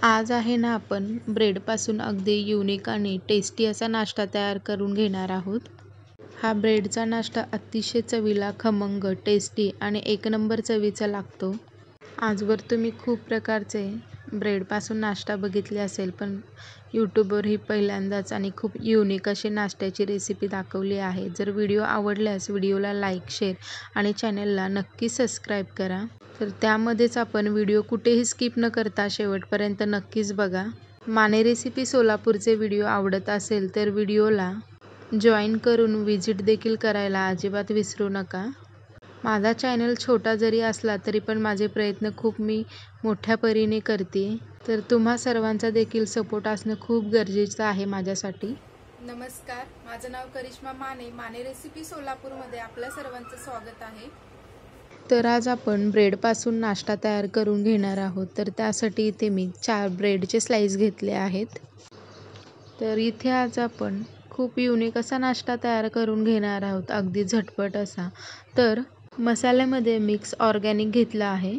आज आहे ना आपण ब्रेडपासून अगदी युनिक आणि टेस्टी असा नाश्ता तयार करून घेणार आहोत. हा ब्रेडचा नाश्ता अतिशय चवीला खमंग, टेस्टी आणि एक नंबर चवीचा लागतो. आजवर तुम्ही खूप प्रकारचे ब्रेडपासून नाश्ता बघितले असेल, पण यूट्यूबवर ही पहिल्यांदाच आणि खूप युनिक अशी नाश्त्याची रेसिपी दाखवली आहे. जर व्हिडिओ आवडल्यास व्हिडिओला लाईक, शेअर आणि चॅनलला नक्की सबस्क्राईब करा. तर त्यामध्येच आपण व्हिडिओ कुठेही स्किप न करता शेवटपर्यंत नक्कीच बघा. माने रेसिपी सोलापूरचे व्हिडिओ आवडत असेल तर व्हिडिओला जॉईन करून व्हिजिट देखील करायला अजिबात विसरू नका. माझा चॅनल छोटा जरी असला तरी पण माझे प्रयत्न खूप मी मोठ्या परीने करते, तर तुम्हा सर्वांचा देखील सपोर्ट असणं खूप गरजेचं आहे माझ्यासाठी. नमस्कार, माझं नाव करिश्मा माने. माने रेसिपी सोलापूरमध्ये आपल्या सर्वांचं स्वागत आहे. तर आज आपण ब्रेडपासून नाश्ता तयार करून घेणार आहोत. तर त्यासाठी इथे मी 4 ब्रेडचे स्लाइस घेतले आहेत. तर इथे आज आपण खूप युनिक असा नाश्ता तयार करून घेणार आहोत, अगदी झटपट असा. तर मसाल्यामध्ये मिक्स ऑर्गॅनिक घेतला आहे.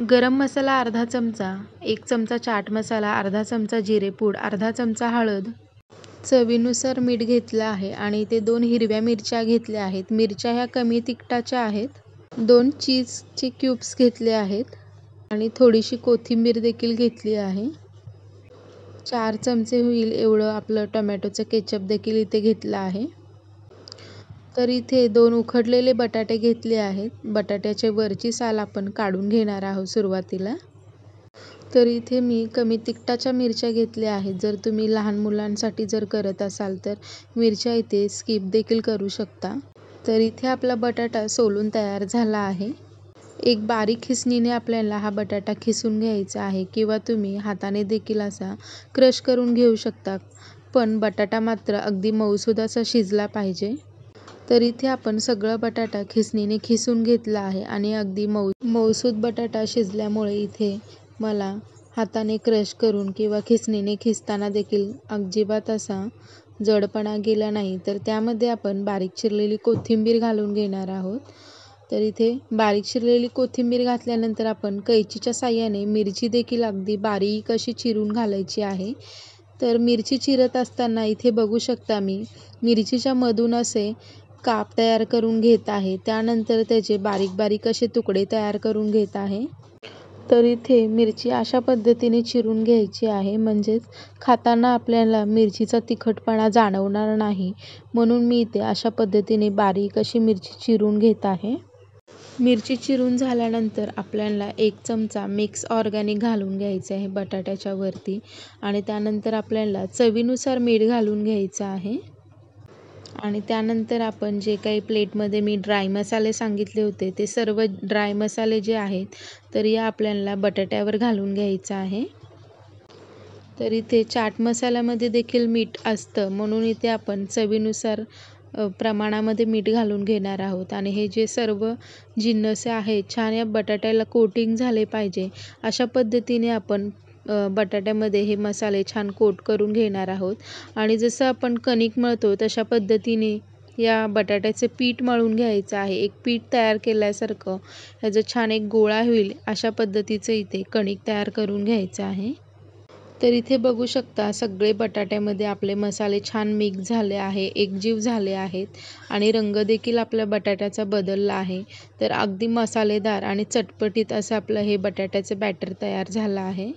गरम मसाला अर्धा चमचा, 1 चमचा चाट मसाला, अर्धा चमचा जिरेपूड, अर्धा चमचा हळद, चवीनुसार मीठ घेतलं आहे आणि इथे 2 हिरव्या मिरच्या घेतल्या आहेत. मिरच्या ह्या कमी तिखटाच्या आहेत. 2 चीजचे क्यूब्स घेतले आहेत आणि थोडीशी कोथिंबीर देखील घेतली आहे. 4 चमचे होईल एवढं आपलं टोमॅटोचं केचप देखील इथे घेतलं आहे. तर इथे 2 उकडलेले बटाटे घेतले आहेत. बटाट्याची वरची साल आपण काढून घेणार आहोत सुरुवातीला. तर इथे मी कमी तिखटाच्या मिरच्या घेतल्या आहेत. जर तुम्ही लहान मुलांसाठी जर करत असाल तर मिरच्या इथे स्किप देखील करू शकता. तर इथे आपला बटाटा सोलून तयार झाला आहे. एक बारीक खिसणीने आपल्याला हा बटाटा खिसून घ्यायचा आहे किंवा तुम्ही हाताने देखील असा क्रश करून घेऊ शकता, पण बटाटा मात्र अगदी मऊसूद असा शिजला पाहिजे. तर इथे आपण सगळं बटाटा खिसणीने खिसून घेतला आहे आणि अगदी मऊसूद बटाटा शिजल्यामुळे इथे मला हाताने क्रश करून किंवा खिसणीने खिसताना देखील अजिबात असा जडपणा गेला नाही. तर त्यामध्ये आपण बारीक चिरलेली कोथिंबीर घालून घेणार आहोत. तर इथे बारीक चिरलेली कोथिंबीर घातल्यानंतर आपण कैचीच्या साहाय्याने मिरची देखील अगदी बारीक अशी चिरून घालायची आहे. तर मिरची चिरत असताना इथे बघू शकता मी मिरचीच्या मधून असे काप तयार करून घेत आहे. त्यानंतर त्याचे बारीक बारीक असे तुकडे तयार करून घेत आहे. तर इथे मिरची अशा पद्धतीने चिरून घ्यायची आहे, म्हणजेच खाताना आपल्याला मिरचीचा तिखटपणा जाणवणार नाही. म्हणून मी इथे अशा पद्धतीने बारीक अशी मिरची चिरून घेत आहे. मिरची चिरून झाल्यानंतर आपल्याला 1 चमचा मिक्स ऑर्गॅनिक घालून घ्यायचं आहे बटाट्याच्या वरती आणि त्यानंतर आपल्याला चवीनुसार मीठ घालून घ्यायचं आहे. आणि त्यानंतर आपण जे काही प्लेटमध्ये मी ड्राय मसाले सांगितले होते ते सर्व ड्राय मसाले जे आहेत तर या आपल्याला बटाट्यावर घालून घ्यायचं आहे. तर इथे चाट मसाल्यामध्ये देखील मीठ असतं, म्हणून इथे आपण चवीनुसार प्रमाणामध्ये मीठ घालून घेणार आहोत. आणि हे जे सर्व जिन्नस आहेत छान या बटाट्याला कोटिंग झाले पाहिजे अशा पद्धतीने आपण बटाट्यामध्ये हे मसाले छान कोट करून घेणार आहोत. आणि जसं आपण कणिक मळतो तशा पद्धतीने या बटाट्याचं पीठ मळून घ्यायचं आहे. एक पीठ तयार केल्यासारखं ह्याचं छान एक गोळा होईल अशा पद्धतीचं इथे कणिक तयार करून घ्यायचं आहे. तर इथे बघू शकता सगळे बटाट्यामध्ये आपले मसाले छान मिक्स झाले आहे, एकजीव झाले आहेत आणि रंग देखील आपल्या बटाट्याचा बदलला आहे. तर अगदी मसालेदार आणि चटपटीत असं आपलं हे बटाट्याचं बॅटर तयार झालं आहे.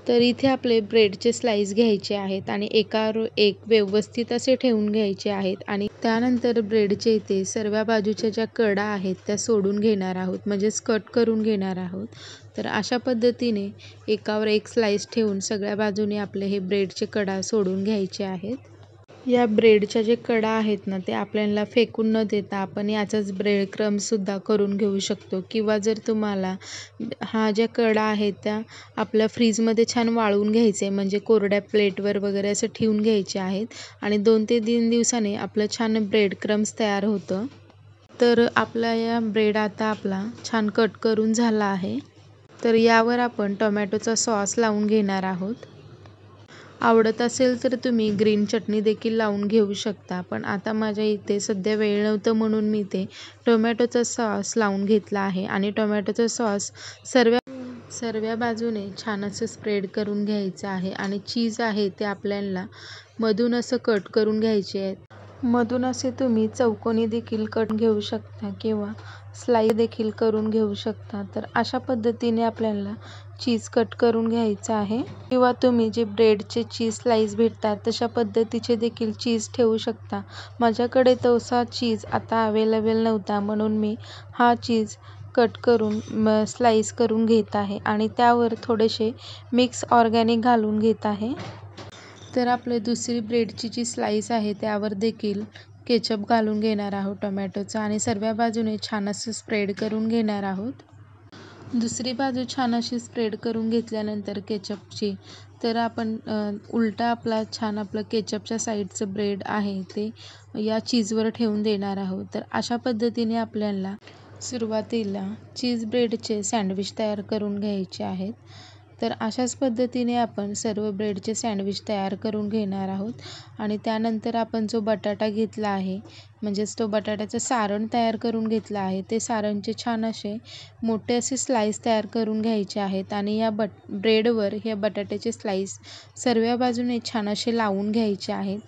तर इथे आपले ब्रेडचे स्लाइस घ्यायचे आहेत आणि एकावर एक व्यवस्थित असे ठेवून घ्यायचे आहेत. आणि त्यानंतर ब्रेडचे इथे सर्व बाजूच्या ज्या कडा आहेत त्या सोडून घेणार आहोत, म्हणजेच कट करून घेणार आहोत. तर अशा पद्धतीने एकावर एक स्लाइस ठेवून सगळ्या बाजूने आपले हे ब्रेडचे कडा सोडून घ्यायचे आहेत. या ब्रेडच्या जे कडा आहेत ना ते आपल्याला फेकून न देता आपण याचाच ब्रेड क्रम्ससुद्धा करून घेऊ शकतो. किंवा जर तुम्हाला हा ज्या कडा आहेत त्या आपल्या फ्रीजमध्ये छान वाळवून घ्यायचे, म्हणजे कोरड्या प्लेटवर वगैरे असं ठेवून घ्यायचे आहेत आणि 2 ते 3 दिवसांनी आपलं छान ब्रेड क्रम्स तयार होतं. तर आपला या ब्रेड आता आपला छान कट करून झाला आहे. तर यावर आपण टोमॅटोचा सॉस लावून घेणार आहोत. आवडत असेल तर तुम्ही ग्रीन चटणी देखील लावून घेऊ शकता, पण आता माझ्या इथे सध्या वेळ नव्हतं म्हणून मी ते टोमॅटोचा सॉस लावून घेतला आहे. आणि टोमॅटोचा सॉस सर्व सर्व बाजूने छान असं स्प्रेड करून घ्यायचं आहे आणि चीज आहे ते आपल्याला मधून असं कट करून घ्यायचे आहेत। मधून असे तुम्ही चौकोनी देखील कट घेऊ शकता किंवा स्लाइस देखील करून घेऊ शकता। तर अशा पद्धतीने आपल्याला चीज कट करून घ्यायचं आहे किंवा तुम्ही जे ब्रेडचे चीज स्लाइस भेटतात तशा पद्धतीचे देखील चीज ठेवू शकता। माझ्याकडे तसा चीज आता अवेलेबल नव्हता म्हणून मी हा चीज कट करून स्लाइस करून घेत आहे आणि त्यावर थोडेसे मिक्स ऑर्गॅनिक घालून घेत आहे। तर आपले दुसरी ब्रेडची जी स्लाइस आहे त्यावर देखील केचप घालून घेणार आहोत टोमॅटोचा आणि सर्व बाजूने छान असं स्प्रेड करून घेणार आहोत। दुसरी बाजू छान अशी स्प्रेड करून घेतल्यानंतर केचपची तर आपण उलटा आपलं केचपच्या साईडचं ब्रेड आहे ते या चीजवर ठेवून देणार आहोत। तर अशा पद्धतीने आपल्याला सुरुवातीला चीज ब्रेडचे सँडविच तयार करून घ्यायचे आहेत। तर अशाच पद्धतीने आपण सर्व ब्रेडचे सँडविच तयार करून घेणार आहोत आणि त्यानंतर आपण जो बटाटा घेतला आहे म्हणजेच तो बटाट्याचं सारण तयार करून घेतला आहे ते सारणचे छान असे मोठे असे स्लाइस तयार करून घ्यायचे आहेत आणि या ब्रेडवर हे बटाट्याचे स्लाइस सर्व बाजूने छान असे लावून घ्यायचे आहेत।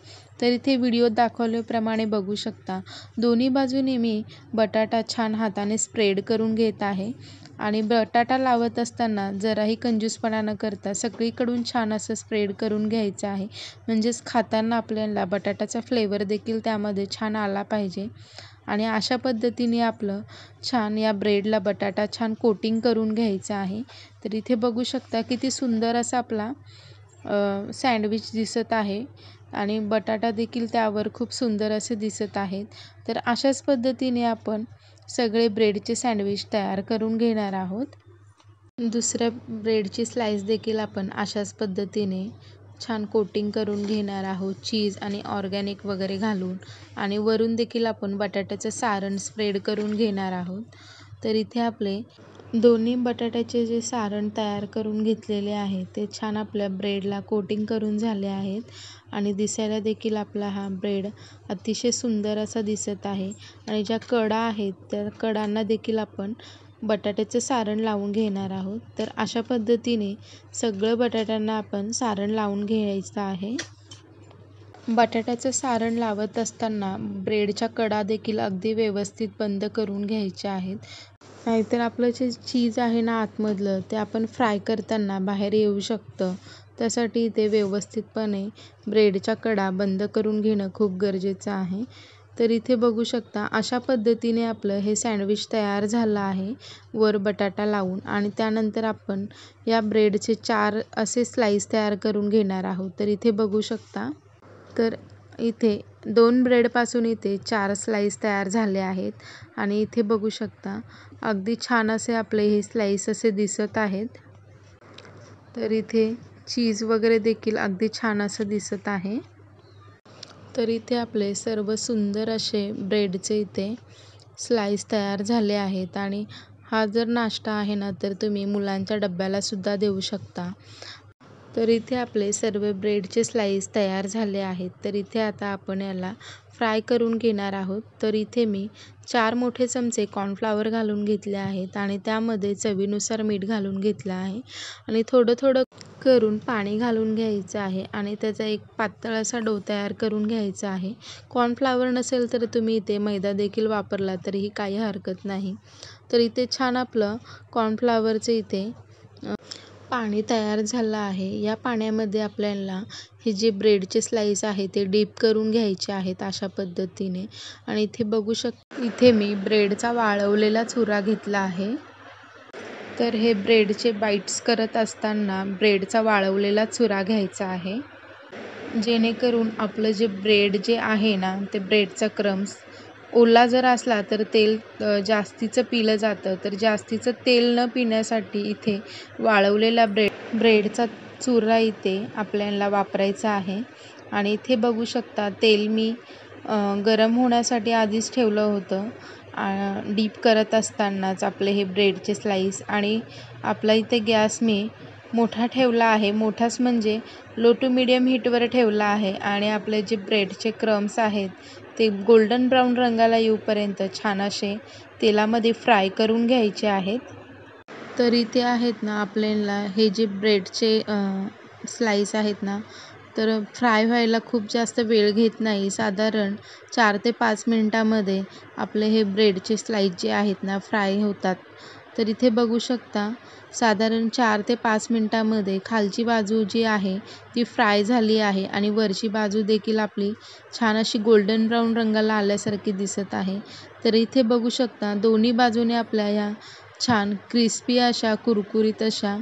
तर इथे व्हिडिओ दाखवल्याप्रमाणे बघू शकता दोन्ही बाजूने मी बटाटा छान हाताने स्प्रेड करून घेत आहे आणि बटाटा लावत असताना जराही कंजूसपणा न करता सगळीकडून छान असं स्प्रेड करून घ्यायचं आहे म्हणजेच खाताना आपल्याला बटाट्याचा फ्लेवर देखील त्यामध्ये छान आला पाहिजे। आणि अशा पद्धतीने आपलं छान या ब्रेडला बटाटा छान कोटिंग करून घ्यायचं आहे। तर इथे बघू शकता किती सुंदर असा आपला सँडविच दिसत आहे आणि बटाटा देखील त्यावर खूप सुंदर असे दिसत आहेत। तर अशाच पद्धतीने आपण सगळे ब्रेडचे सँडविच तयार करून घेणार आहोत। दुसऱ्या ब्रेडची स्लाइस देखील आपण अशाच पद्धतीने छान कोटिंग करून घेणार आहोत चीज आणि ऑर्गॅनिक वगैरे घालून आणि वरून देखील आपण बटाट्याचं सारण स्प्रेड करून घेणार आहोत। तर इथे आपले दोन्ही बटाट्याचे जे सारण तयार करून घेतलेले आहे ते छान आपल्या ब्रेडला कोटिंग करून झाले आहेत आणि दिसायला देखील आपला हा ब्रेड अतिशय सुंदर असा दिसत आहे आणि ज्या कडा आहेत त्या कडांना देखील आपण बटाट्याचं सारण लावून घेणार आहोत। तर अशा पद्धतीने सगळं बटाट्यांना आपण सारण लावून घ्यायचं आहे। बटाट्याचं सारण लावत असताना ब्रेडच्या कडा देखील अगदी व्यवस्थित बंद करून घ्यायच्या आहेत, नाहीतर आपलं जे चीज आहे ना आतमधलं ते आपण फ्राय करताना बाहेर येऊ शकतं। त्यासाठी ते व्यवस्थितपणे ब्रेडच्या कडा बंद करून घेणं खूप गरजेचं आहे। तर इथे बघू शकता अशा पद्धतीने आपलं हे सँडविच तयार झालं आहे वर बटाटा लावून आणि त्यानंतर आपण या ब्रेडचे 4 असे स्लाइस तयार करून घेणार आहोत। तर इथे बघू शकता तर इथे 2 ब्रेडपासून इथे 4 स्लाइस तयार झाले आहेत आणि इथे बघू शकता अगदी छान असे आपले हे स्लाइस असे दिसत आहेत। तर इथे चीज वगैरे देखील अगदी छान असं दिसत आहे। तर इथे आपले सर्व सुंदर असे ब्रेडचे इथे स्लाइस तयार झाले आहेत आणि हा जर नाश्ता आहे ना तर तुम्ही मुलांच्या डब्याला सुद्धा देऊ शकता। तर इथे आपले सर्व ब्रेडचे स्लाइस तयार झाले आहेत। तर इथे आता आपण याला फ्राय करून घेणार आहोत। तर इथे मी 4 मोठे चमचे कॉर्नफ्लॉवर घालून घेतले आहेत आणि त्यामध्ये चवीनुसार मीठ घालून घेतलं आहे आणि थोडं थोडं करून पाणी घालून घ्यायचं आहे आणि त्याचा एक पातळ असा डो तयार करून घ्यायचा आहे। कॉर्नफ्लॉवर नसेल तर तुम्ही इथे मैदा देखील वापरला तरीही काही हरकत नाही। तर इथे छान आपलं कॉर्नफ्लॉवरचं इथे पाणी तयार झालं आहे। या पाण्यामध्ये आपल्याला हे जे ब्रेडचे स्लाइस आहे ते डीप करून घ्यायचे आहेत अशा पद्धतीने आणि इथे बघू शकता इथे मी ब्रेडचा वाळवलेला चुरा घेतला आहे। तर हे ब्रेडचे बाईट्स करत असताना ब्रेडचा वाळवलेला चुरा घ्यायचा आहे जेणेकरून आपलं जे ब्रेड जे आहे ना ते ब्रेडचा क्रम्स ओला जर असला तर तेल जास्तीचं पिलं जातं। तर जास्तीचं तेल न पिण्यासाठी इथे वाळवलेला ब्रेडचा चुरा इथे आपल्याला वापरायचा आहे आणि इथे बघू शकता तेल मी गरम होण्यासाठी आधीच ठेवलं होतं डीप करत असतानाच आपले हे ब्रेडचे स्लाइस आणि आपला इथे गॅस मी मोठा ठेवला आहे। मोठाच म्हणजे लो टू मीडियम हीटवर ठेवला आहे आणि आपले जे ब्रेडचे क्रम्स आहेत ते गोल्डन ब्राऊन रंगाला येऊपर्यंत छान असे तेलामध्ये फ्राय करून घ्यायचे आहेत। तर इथे आहेत ना आपल्याला हे जे ब्रेडचे स्लाईस आहेत ना, तर फ्राय व्हायला खूप जास्त वेळ घेत नाही. साधारण 4 ते 5 मिनिटामध्ये आपले हे ब्रेडचे स्लाईस जे आहेत ना फ्राय होतात. तर इथे बघू शकता साधारण 4 ते 5 मिनिटामध्ये खालची बाजू जी आहे ती फ्राय झाली आहे आणि वरची बाजू देखील आपली छान अशी गोल्डन ब्राऊन रंगाला आल्यासारखी दिसत आहे. तर इथे बघू शकता दोन्ही बाजूने आपल्या या छान क्रिस्पी अशा कुरकुरीत अशा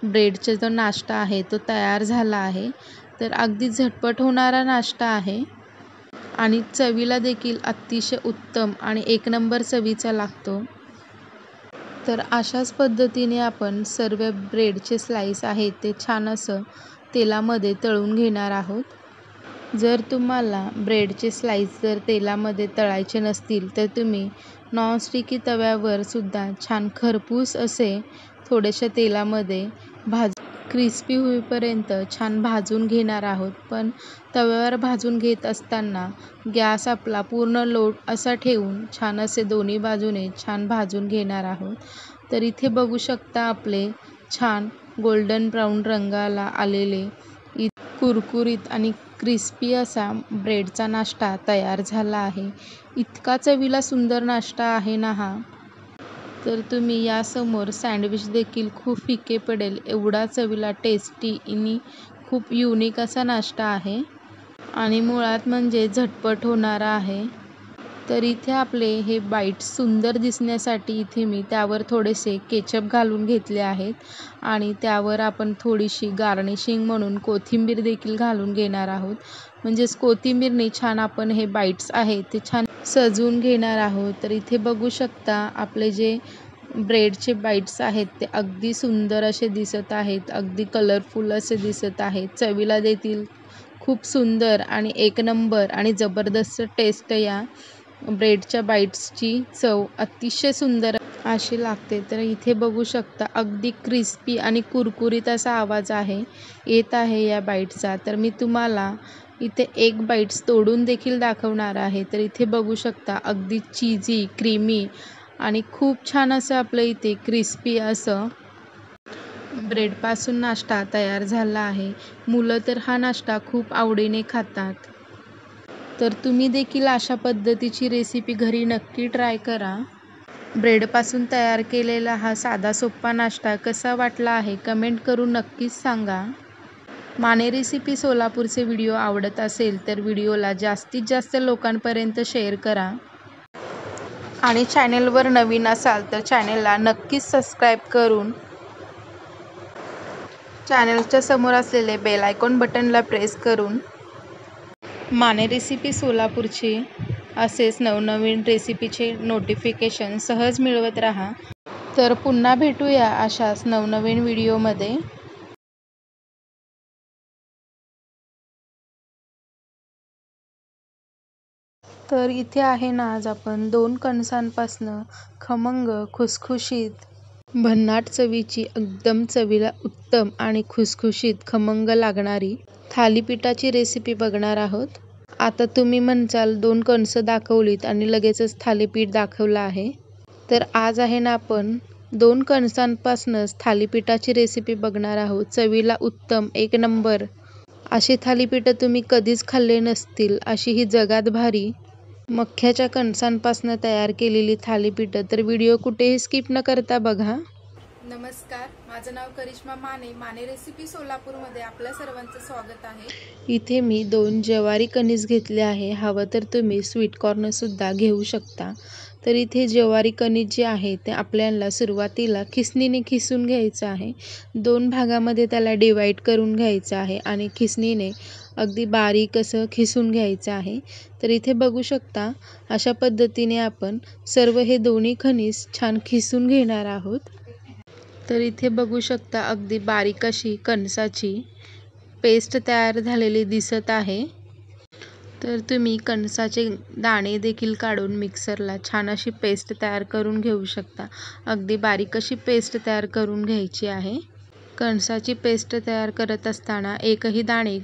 ब्रेडचा जो नाश्ता आहे तो तयार झाला आहे. तर अगदी झटपट होणारा नाश्ता आहे आणि चवीला देखील अतिशय उत्तम आणि एक नंबर चवीचा लागतो. तर अशाच पद्धतीने आपण सर्व ब्रेडचे स्लाईस आहेत ते छान असं तेलामध्ये तळून घेणार आहोत. जर तुम्हाला ब्रेडचे स्लाईस जर तेलामध्ये तळायचे नसतील तर तुम्ही नॉनस्टिकी तव्यावर सुद्धा छान खरपूस असे थोड्याशा तेलामध्ये क्रिस्पी होईपर्यंत छान भाजून घेणार आहोत. पण तव्यावर भाजून घेत असताना गॅस आपला पूर्ण लो असा ठेवून छान असे दोन्ही बाजूने छान भाजून घेणार आहोत. तर इथे बघू शकता आपले छान गोल्डन ब्राऊन रंगाला आलेले कुरकुरीत आणि क्रिस्पी असा ब्रेडचा नाश्ता तयार झाला आहे. इतका चवीला सुंदर नाश्ता आहे ना हा. तर तुम्ही यासमोर सँडविच देखील खूप फिके पडेल एवढा चवीला टेस्टी आणि खूप युनिक असा नाश्ता आहे आणि मुळात म्हणजे झटपट होणारा आहे. तर इथे आपले हे बाईट्स सुंदर दिसण्यासाठी इथे मी त्यावर थोडेसे केचप घालून घेतले आहेत आणि त्यावर आपण थोडीशी गार्निशिंग म्हणून कोथिंबीर देखील घालून घेणार आहोत. म्हणजेच कोथिंबीरने छान आपण हे बाईट्स आहेत ते छान सजवून घेणार आहोत. तर इथे बघू शकता आपले जे ब्रेडचे बाईट्स आहेत ते अगदी सुंदर असे दिसत आहेत, अगदी कलरफुल असे दिसत आहेत. चवीला देखील खूप सुंदर आणि एक नंबर आणि जबरदस्त टेस्ट या ब्रेडच्या बाईट्सची चव अतिशय सुंदर अशी लागते. तर इथे बघू शकता अगदी क्रिस्पी आणि कुरकुरीत असा आवाज येत आहे या बाईटचा. तर मी तुम्हाला इथे एक बाईट्स तोडून देखील दाखवणार आहे. तर इथे बघू शकता अगदी चीजी, क्रीमी आणि खूप छान असं आपलं इथे क्रिस्पी असं ब्रेडपासून नाश्ता तयार झाला आहे. मुलं तर हा नाश्ता खूप आवडीने खातात. तर तुम्ही देखील अशा पद्धतीची रेसिपी घरी नक्की ट्राय करा. ब्रेडपासून तयार केलेला हा साधा सोप्पा नाश्ता कसा वाटला आहे कमेंट करून नक्कीच सांगा. माने रेसिपी सोलापूरचे व्हिडिओ आवडत असेल तर व्हिडिओला जास्तीत जास्त लोकांपर्यंत शेअर करा आणि चॅनेलवर नवीन असाल तर चॅनेलला नक्कीच सबस्क्राईब करून चॅनेलच्या समोर असलेले बेल आयकॉन बटनला प्रेस करून माने रेसिपी सोलापूरचे असेच नवनवीन रेसिपीचे नोटिफिकेशन सहज मिळवत राहा. तर पुन्हा भेटूया अशाच नवनवीन व्हिडिओमध्ये. तर इथे आहे ना आज आपण 2 कणसांपासनं खमंग, खुसखुशीत, भन्नाट चवीची एकदम चवीला उत्तम आणि खुसखुशीत खमंग लागणारी थालीपीठाची रेसिपी बघणार आहोत. आता तुम्ही म्हणसाल 2 कणसं दाखवलीत आणि लगेचच थालीपीठ दाखवलं आहे. तर आज आहे ना आपण 2 कणसांपासूनच थालीपीठाची रेसिपी बघणार आहोत. चवीला उत्तम एक नंबर अशी थालीपीठं तुम्ही कधीच खाल्ले नसतील अशी ही जगात भारी मक्याच्या कणसांपासून तयार केलेली थालीपीठं. तर व्हिडिओ कुठेही स्किप न करता बघा. नमस्कार, माझं नाव करिश्मा माने. माने रेसिपी सोलापूरमध्ये आपल्या सर्वांचं स्वागत आहे. इथे मी 2 ज्वारी कणीस घेतले आहे. हवं तर तुम्ही स्वीट कॉर्न सुद्धा घेऊ शकता. तर इथे ज्वारी कणीस जे आहे ते आपल्याला सुरुवातीला खिसणीने खिसून घ्यायचं आहे. 2 भागामध्ये त्याला डिवाईड करून घ्यायचं आहे आणि खिसणीने अगदी बारीक असं खिसून घ्यायचं आहे. तर इथे बघू शकता अशा पद्धतीने आपण सर्व हे दोन्ही कणीस छान खिसून घेणार आहोत. तर इथे बघू शकता अगदी बारीक अशी कणसाची पेस्ट तयार झालेली दिसत आहे. तर तुम्ही कणसाचे दाणे देखील काढून मिक्सरला छान अशी पेस्ट तयार करून घेऊ शकता. अगदी बारीक अशी पेस्ट तयार करून घ्यायची आहे. कणसाची पेस्ट तयार करत असताना एकही दाणे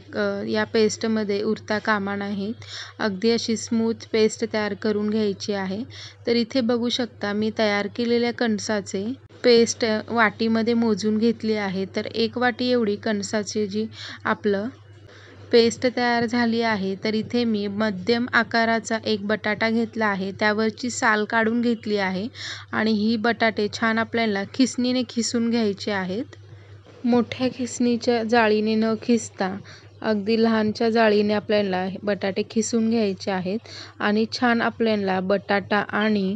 या पेस्टमध्ये उरता कामा नाहीत. अगदी अशी स्मूथ पेस्ट तयार करून घ्यायची आहे. तर इथे बघू शकता मी तयार केलेल्या कणसाचे पेस्ट वाटीमध्ये मोजून घेतली आहे. तर 1 वाटी एवढी कणसाची जी आपलं पेस्ट तयार झाली आहे. तर इथे मी मध्यम आकाराचा एक बटाटा घेतला आहे. त्यावरची साल काढून घेतली आहे आणि ही बटाटे छान आपल्याला खिसणीने खिसून घ्यायचे आहेत. मोठ्या खिसणीच्या जाळीने न खिसता अगदी लहानच्या जाळीने आपल्याला बटाटे खिसून घ्यायचे आहेत आणि छान आपल्याला बटाटा आणि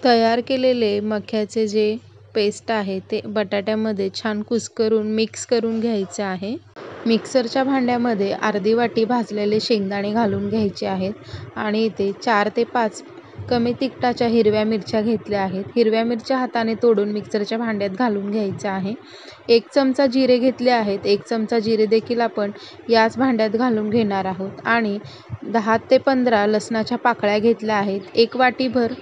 तयार केलेले मक्याचे जे पेस्ट आहे ते बटाट्यामध्ये छान कुस्करून मिक्स करून घ्यायचे आहे. मिक्सरच्या भांड्यामध्ये अर्धी वाटी भाजलेले शेंगदाणे घालून घ्यायचे आहेत आणि इथे 4 ते 5 कमी तिखटाच्या हिरव्या मिरच्या घेतल्या आहेत. हिरव्या मिरच्या हाताने तोडून मिक्सरच्या भांड्यात घालून घ्यायचं आहे. 1 चमचा जिरे घेतले आहेत. 1 चमचा जिरे देखील आपण याच भांड्यात घालून घेणार आहोत आणि 10 ते 15 लसणाच्या पाकळ्या घेतल्या आहेत. 1 वाटीभर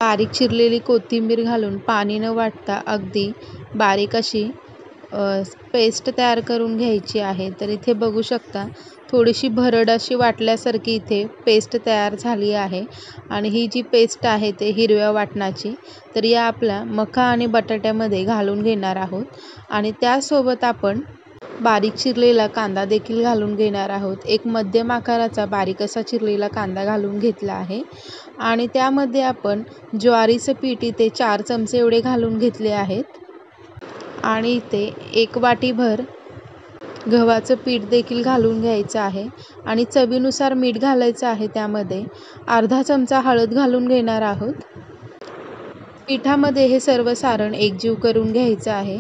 बारीक चिरलेली कोथिंबीर घालून पाणी न वाटता अगदी बारीक अशी पेस्ट तयार करून घ्यायची आहे. तर इथे बघू शकता थोडीशी भरड अशी वाटल्यासारखी इथे पेस्ट तयार झाली आहे आणि ही जी पेस्ट आहे ते हिरव्या वाटणाची तर या आपल्या मका आणि बटाट्यामध्ये घालून घेणार आहोत आणि त्यासोबत आपण बारीक चिरलेला कांदा देखील घालून घेणार आहोत. एक मध्यम आकाराचा बारीक असा चिरलेला कांदा घालून घेतला आहे आणि त्यामध्ये आपण ज्वारीचं पीठ इथे 4 चमचे एवढे घालून घेतले आहेत आणि इथे 1 वाटीभर गव्हाचं पीठ देखील घालून घ्यायचं आहे आणि चवीनुसार मीठ घालायचं आहे. त्यामध्ये अर्धा चमचा हळद घालून घेणार आहोत. पिठामध्ये हे सर्व सारण एकजीव करून घ्यायचं आहे.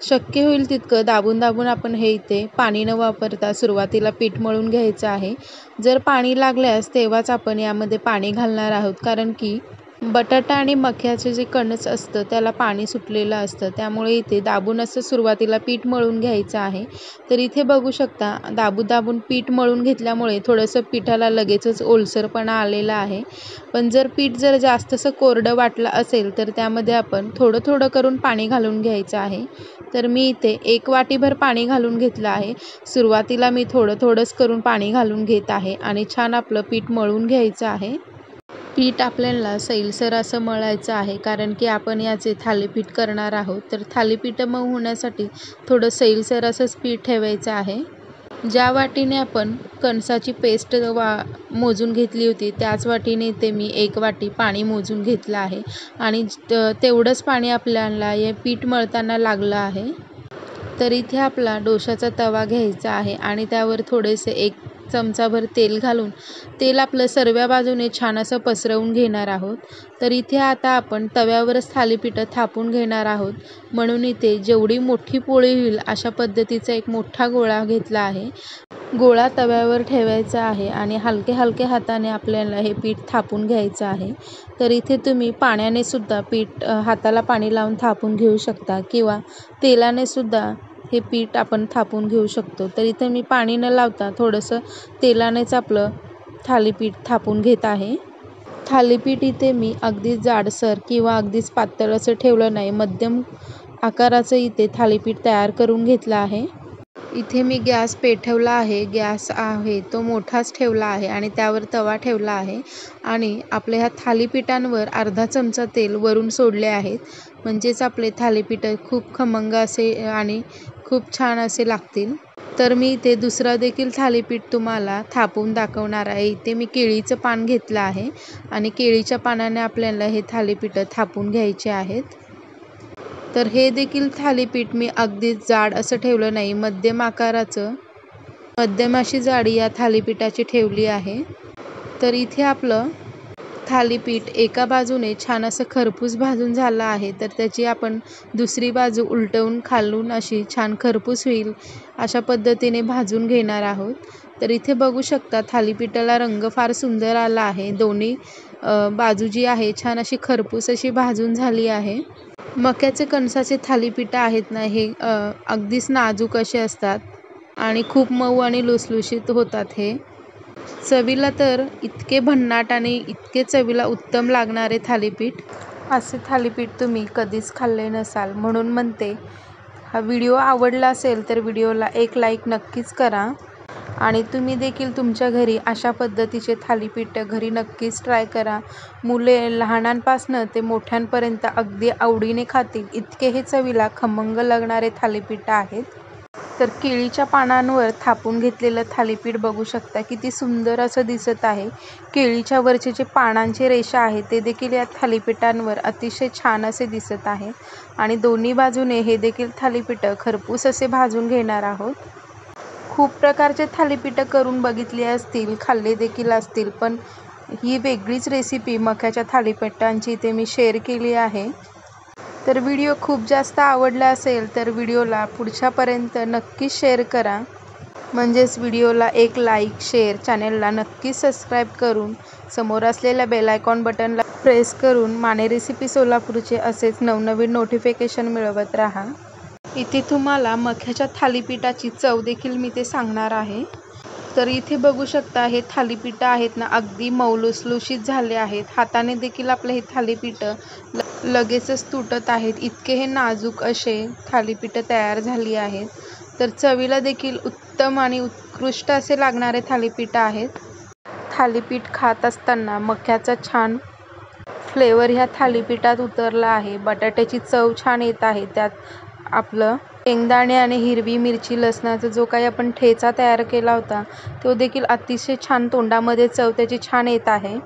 शक्य होईल तितकं दाबून दाबून आपण हे इथे पाणी न वापरता सुरुवातीला पीठ मळून घ्यायचं आहे. जर पाणी लागल्यास तेव्हाच आपण यामध्ये पाणी घालणार आहोत, कारण की बटाटा आणि मक्याचे जे कणस असतं त्याला पाणी सुटलेलं असतं, त्यामुळे इथे दाबून असं सुरुवातीला पीठ मळून घ्यायचं आहे. तर इथे बघू शकता दाबून पीठ मळून घेतल्यामुळे थोडंसं पिठाला लगेचच ओलसरपणा आलेला आहे. पण जर पीठ जास्तसं कोरडं वाटलं असेल तर त्यामध्ये आपण थोडं थोडं करून पाणी घालून घ्यायचं आहे. तर मी इथे 1 वाटीभर पाणी घालून घेतलं आहे. सुरुवातीला मी थोडंच करून पाणी घालून घेत आहे आणि छान आपलं पीठ मळून घ्यायचं आहे. पीठ आपल्याला सैलसर असं मळायचं आहे, कारण की आपण याचे थालीपीठ करणार आहोत. तर थालीपीठ मऊ होण्यासाठी थोडं सैलसर असंच पीठ ठेवायचं आहे. ज्या वाटीने आपण कणसाची पेस्ट मोजून घेतली होती त्याच वाटीने इथे मी 1 वाटी पाणी मोजून घेतलं आहे आणि तेवढंच पाणी आपल्याला हे पीठ मळताना लागलं आहे. तर इथे आपला डोशाचा तवा घ्यायचा आहे आणि त्यावर थोडेसे 1 चमचाभर तेल घालून तेल आपलं सर्व बाजूने छान असं पसरवून घेणार आहोत. तर इथे आता आपण तव्यावरच थालीपीठं थापून घेणार आहोत, म्हणून इथे जेवढी मोठी पोळी होईल अशा पद्धतीचा एक मोठा गोळा घेतला आहे. गोळा तव्यावर ठेवायचा आहे आणि हलक्या हाताने आपल्याला हे पीठ थापून घ्यायचं आहे. तर इथे तुम्ही पाण्याने सुद्धा पीठ हाताला पाणी लावून थापून घेऊ शकता किंवा तेलाने सुद्धा हे पीठ आपण थापून घेऊ शकतो. तर इथे मी पाणी न लावता थोडंसं तेलानेच आपलं थालीपीठ थापून घेत आहे. थालीपीठ इथे मी अगदी जाडसर किंवा अगदीच पातळ असं ठेवलं नाही, मध्यम आकाराचं इथे थालीपीठ तयार करून घेतलं आहे. इथे मी गॅस पेटवला आहे. गॅस आहे तो मोठाच ठेवला आहे आणि त्यावर तवा ठेवला आहे आणि आपल्या ह्या थालीपीठांवर अर्धा चमचा तेल वरून सोडले आहेत, म्हणजेच आपले थालीपीठ खूप खमंग असे आणि खूप छान असे लागतील. तर मी इथे दुसरा देखील थालीपीठ तुम्हाला थापून दाखवणार आहे. इथे मी केळीचं पान घेतलं आहे आणि केळीच्या पानाने आपल्याला हे थालीपीठ थापून घ्यायचे आहेत. तर हे देखील थालीपीठ मी अगदीच जाड असं ठेवलं नाही, मध्यम आकाराचं मध्यम अशी जाडी या थालीपीठाची ठेवली आहे. तर इथे आपलं थालीपीठ एका बाजूने छान असं खरपूस भाजून झालं आहे. तर त्याची आपण दुसरी बाजू उलटवून खालून अशी छान खरपूस होईल अशा पद्धतीने भाजून घेणार आहोत. तर इथे बघू शकता थालीपीठाला रंग फार सुंदर आला आहे. दोन्ही बाजू जी आहे छान अशी खरपूस अशी भाजून झाली आहे. मक्याचे कणसाचे थालीपीठ आहेत ना, हे अगदीच नाजूक असे असतात आणि खूप मऊ आणि लुसलुशीत होतात. हे चवीला तर इतके भन्नाट आणि इतके चवीला उत्तम लागणारे थालीपीठ, असे थालीपीठ तुम्ही कधीच खाल्ले नसाल. म्हणून म्हणते हा व्हिडिओ आवडला असेल तर व्हिडिओला एक लाईक नक्कीच करा आणि तुम्ही देखील तुमच्या घरी अशा पद्धतीचे थालीपीठ घरी नक्कीच ट्राय करा. मुले लहानांपासनं ते मोठ्यांपर्यंत अगदी आवडीने खातील इतके हे चवीला खमंग लागणारे थालीपीठ आहेत. तर केळीच्या पानांवर थापून घेतलेलं थालीपीठ बघू शकता किती सुंदर असं दिसत आहे. केळीच्या वरचे जे पानांचे रेषा आहेत ते देखील या थालीपीठांवर अतिशय छान असे दिसत आहे आणि दोन्ही बाजूने हे देखील थालीपीठ खरपूस असे भाजून घेणार आहोत. खूप प्रकारचे थालीपीठ करून बघितले असतील, खाल्ले देखील असतील, पण ही वेगळीच रेसिपी मक्याच्या थालीपीठांची इथे मी शेअर केली आहे. तर व्हिडिओ खूप जास्त आवडला असेल तर व्हिडिओला पुढच्यापर्यंत नक्की शेअर करा. म्हणजेच व्हिडिओला एक लाईक, शेअर, चॅनेलला नक्की सबस्क्राईब करून समोर असलेल्या बेल आयकॉन बटनला प्रेस करून माने रेसिपी सोलापूरचे असेच नवनवीन नोटिफिकेशन मिळवत राहा. इथे तुम्हाला मक्याच्या थालीपीठाची चव देखील मी ते सांगणार आहे. तर इथे बघू शकता हे थालीपीठ आहेत ना अगदी मऊ लुसलुशीत झाले आहेत. हाताने देखील आपले हे थालीपीठ लगेचच तुटत आहेत. इतके हे नाजूक असे थालीपीठ तयार झाली आहेत. तर चवीला देखील उत्तम आणि उत्कृष्ट असे लागणारे थालीपीठ आहेत. थालीपीठ खात असताना मक्याचा छान फ्लेवर ह्या थालीपीठात उतरला आहे. बटाट्याची चव छान येत आहे. त्यात आपलं शेंगदाणे आणि हिरवी मिरची लसणाचा जो काही आपण ठेचा तयार केला होता तो देखील अतिशय छान तोंडामध्ये चव त्याची छान येत आहे.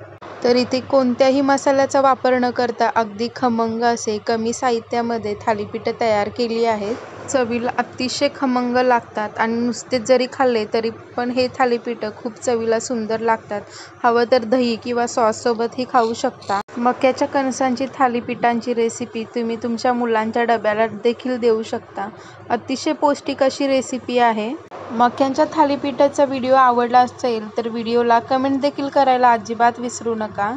तर इथे कोणत्याही मसाल्याचा वापर न करता अगदी खमंग असे कमी साहित्यामध्ये थालीपीठ तयार केली आहेत. चवीला अतिशय खमंग लागतात आणि नुसतेच जरी खाल्ले तरी पण हे थालीपीठ खूप चवीला सुंदर लागतात. हवं तर दही किंवा सॉससोबतही खाऊ शकता. मक्याच्या कणसांची थालीपीठांची रेसिपी तुम्ही तुमच्या मुलांच्या डब्याला देखील देऊ शकता. अतिशय पौष्टिक अशी रेसिपी आहे. मक्यांच्या थालीपीठाचा व्हिडिओ आवडला असेल तर व्हिडिओला कमेंट देखील करायला अजिबात विसरू नका.